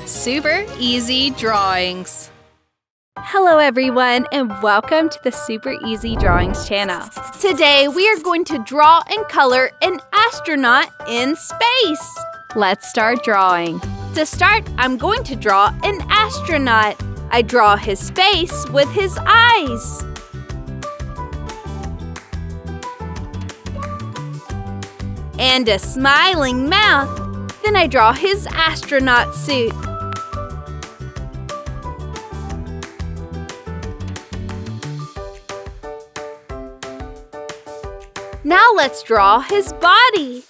Super Easy Drawings. Hello everyone, and welcome to the Super Easy Drawings channel. Today we are going to draw and color an astronaut in space. Let's start drawing. To start, I'm going to draw an astronaut. I draw his face with his eyes. And a smiling mouth. Then I draw his astronaut suit. Now let's draw his body.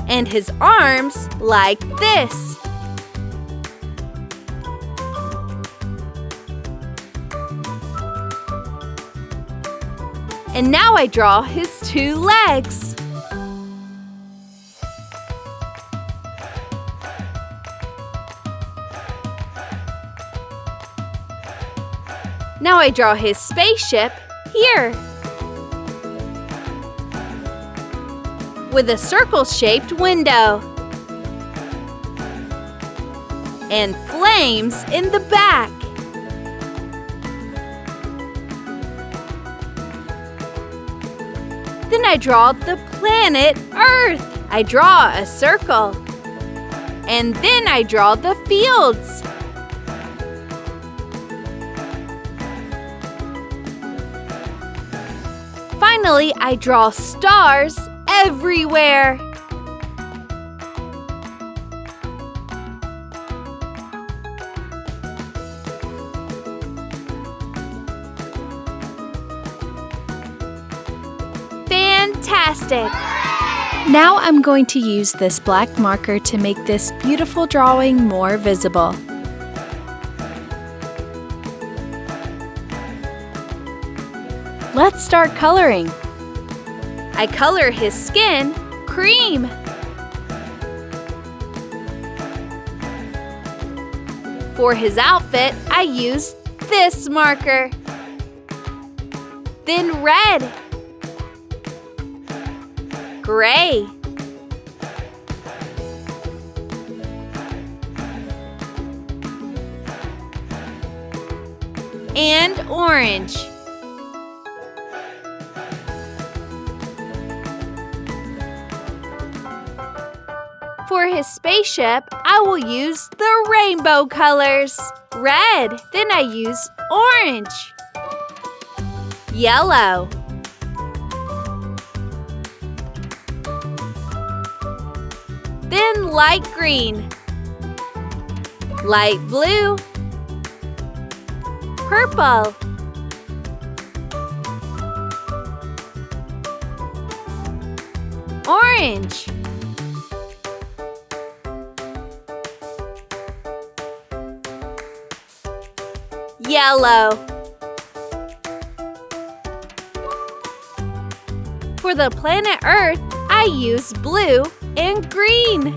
And his arms like this. And now I draw his two legs. Now I draw his spaceship here, with a circle-shaped window and flames in the back. Then I draw the planet Earth. I draw a circle, and then I draw the fields. Finally, I draw stars everywhere. Fantastic! Now I'm going to use this black marker to make this beautiful drawing more visible. Let's start coloring. I color his skin cream. For his outfit, I use this marker. Then red, gray, and orange. For his spaceship, I will use the rainbow colors. Red, then I use orange, yellow, then light green, light blue, purple, orange, yellow. For the planet Earth, I use blue and green.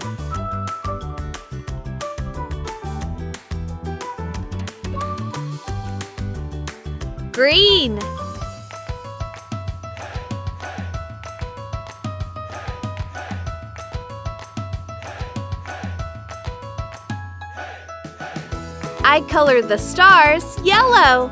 Green. I color the stars yellow.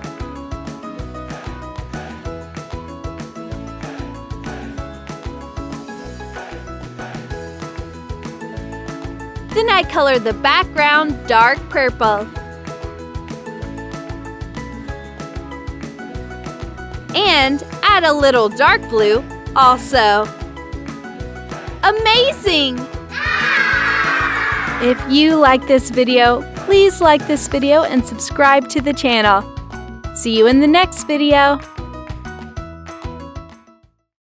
Then I color the background dark purple. And add a little dark blue also. Amazing! If you like this video, please like this video and subscribe to the channel. See you in the next video.